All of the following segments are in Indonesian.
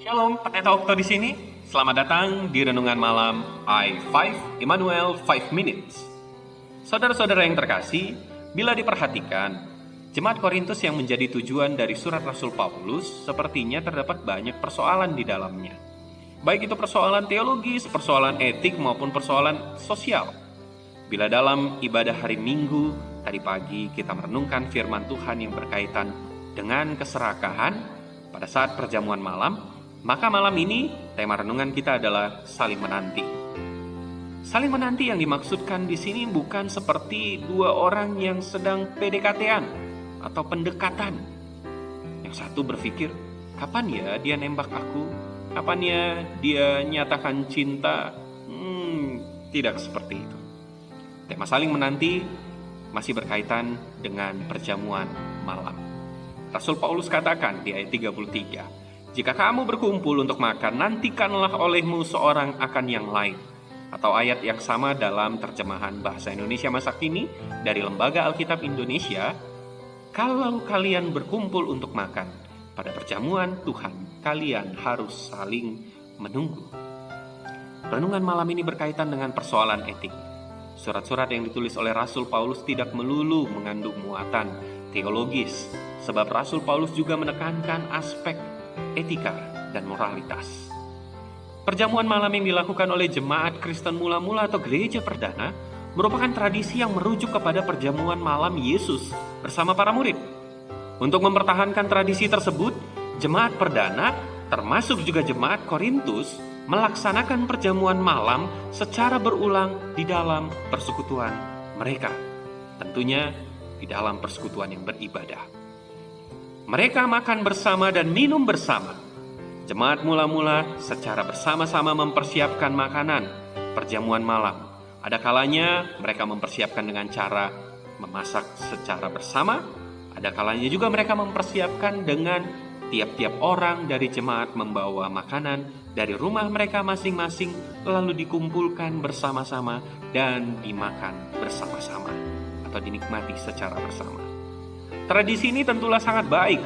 Shalom, Pendeta Okto di sini. Selamat datang di renungan malam I5 Immanuel 5 Minutes. Saudara-saudara yang terkasih, bila diperhatikan, Jemaat Korintus yang menjadi tujuan dari surat Rasul Paulus sepertinya terdapat banyak persoalan di dalamnya. Baik itu persoalan teologis, persoalan etik maupun persoalan sosial. Bila dalam ibadah hari Minggu tadi pagi kita merenungkan firman Tuhan yang berkaitan dengan keserakahan pada saat perjamuan malam, maka malam ini tema renungan kita adalah saling menanti. Saling menanti yang dimaksudkan di sini bukan seperti dua orang yang sedang PDKT-an atau pendekatan. Yang satu berpikir, kapan ya dia nembak aku? Kapan ya dia nyatakan cinta? Tidak seperti itu. Tema saling menanti masih berkaitan dengan perjamuan malam. Rasul Paulus katakan di ayat 33, jika kamu berkumpul untuk makan, nantikanlah olehmu seorang akan yang lain. Atau ayat yang sama dalam terjemahan Bahasa Indonesia Masa Kini dari Lembaga Alkitab Indonesia, kalau kalian berkumpul untuk makan, pada perjamuan Tuhan, kalian harus saling menunggu. Renungan malam ini berkaitan dengan persoalan etik. Surat-surat yang ditulis oleh Rasul Paulus tidak melulu mengandung muatan teologis, sebab Rasul Paulus juga menekankan aspek etika dan moralitas. Perjamuan malam yang dilakukan oleh jemaat Kristen mula-mula atau gereja perdana merupakan tradisi yang merujuk kepada perjamuan malam Yesus bersama para murid. Untuk mempertahankan tradisi tersebut, jemaat perdana termasuk juga jemaat Korintus melaksanakan perjamuan malam secara berulang di dalam persekutuan mereka. Tentunya di dalam persekutuan yang beribadah. Mereka makan bersama dan minum bersama. Jemaat mula-mula secara bersama-sama mempersiapkan makanan perjamuan malam. Ada kalanya mereka mempersiapkan dengan cara memasak secara bersama. Ada kalanya juga mereka mempersiapkan dengan tiap-tiap orang dari jemaat membawa makanan dari rumah mereka masing-masing, lalu dikumpulkan bersama-sama dan dimakan bersama-sama atau dinikmati secara bersama. Tradisi ini tentulah sangat baik.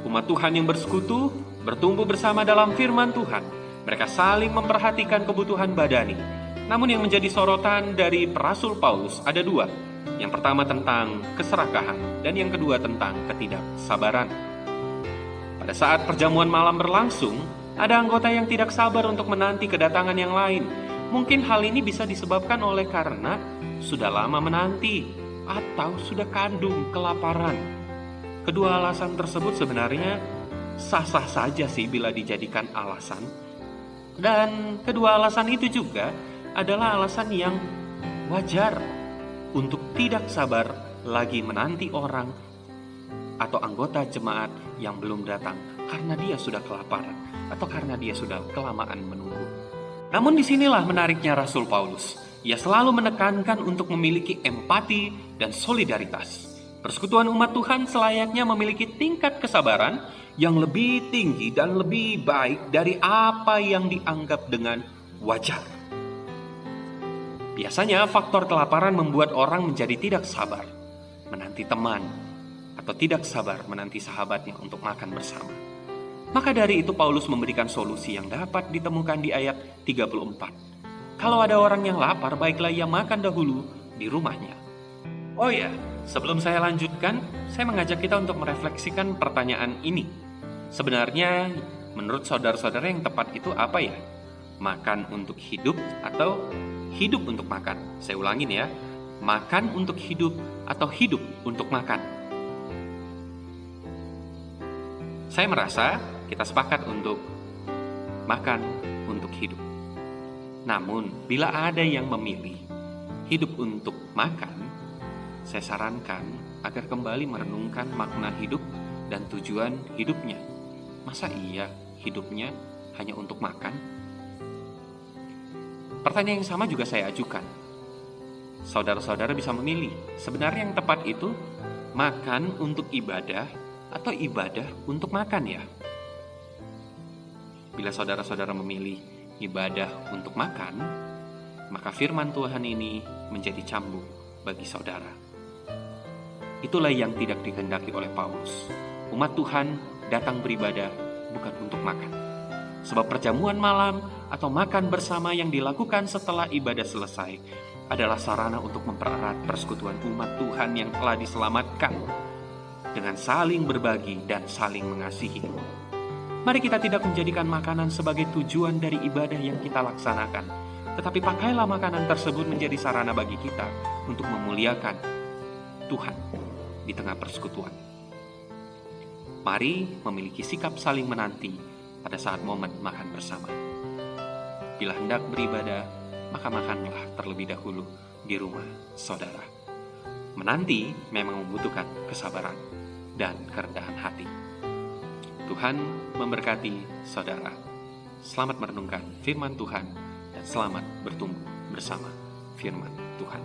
Umat Tuhan yang bersekutu, bertumbuh bersama dalam firman Tuhan. Mereka saling memperhatikan kebutuhan badani. Namun yang menjadi sorotan dari Rasul Paulus ada dua. Yang pertama tentang keserakahan dan yang kedua tentang ketidaksabaran. Pada saat perjamuan malam berlangsung, ada anggota yang tidak sabar untuk menanti kedatangan yang lain. Mungkin hal ini bisa disebabkan oleh karena sudah lama menanti atau sudah kandung kelaparan. Kedua alasan tersebut sebenarnya sah-sah saja sih bila dijadikan alasan. Dan kedua alasan itu juga adalah alasan yang wajar untuk tidak sabar lagi menanti orang atau anggota jemaat yang belum datang karena dia sudah kelaparan atau karena dia sudah kelamaan menunggu. Namun disinilah menariknya Rasul Paulus. Ia selalu menekankan untuk memiliki empati dan solidaritas. Persekutuan umat Tuhan selayaknya memiliki tingkat kesabaran yang lebih tinggi dan lebih baik dari apa yang dianggap dengan wajar. Biasanya faktor kelaparan membuat orang menjadi tidak sabar menanti teman atau tidak sabar menanti sahabatnya untuk makan bersama. Maka dari itu Paulus memberikan solusi yang dapat ditemukan di ayat 34. Kalau ada orang yang lapar, baiklah ia makan dahulu di rumahnya. Oh ya, sebelum saya lanjutkan, saya mengajak kita untuk merefleksikan pertanyaan ini. Sebenarnya, menurut saudara-saudara yang tepat itu apa ya? Makan untuk hidup atau hidup untuk makan? Saya ulangin ya, makan untuk hidup atau hidup untuk makan? Saya merasa kita sepakat untuk makan untuk hidup. Namun, bila ada yang memilih hidup untuk makan, saya sarankan agar kembali merenungkan makna hidup dan tujuan hidupnya. Masa iya hidupnya hanya untuk makan? Pertanyaan yang sama juga saya ajukan. Saudara-saudara bisa memilih, sebenarnya yang tepat itu makan untuk ibadah atau ibadah untuk makan ya? Bila saudara-saudara memilih ibadah untuk makan, maka firman Tuhan ini menjadi cambuk bagi saudara. Itulah yang tidak dikehendaki oleh Paulus. Umat Tuhan datang beribadah bukan untuk makan. Sebab perjamuan malam atau makan bersama yang dilakukan setelah ibadah selesai adalah sarana untuk mempererat persekutuan umat Tuhan yang telah diselamatkan dengan saling berbagi dan saling mengasihi. Mari kita tidak menjadikan makanan sebagai tujuan dari ibadah yang kita laksanakan, tetapi pakailah makanan tersebut menjadi sarana bagi kita untuk memuliakan Tuhan di tengah persekutuan. Mari memiliki sikap saling menanti pada saat momen makan bersama. Bila hendak beribadah, maka makanlah terlebih dahulu di rumah saudara. Menanti memang membutuhkan kesabaran dan kerendahan hati. Tuhan memberkati saudara. Selamat merenungkan firman Tuhan dan selamat bertumbuh bersama firman Tuhan.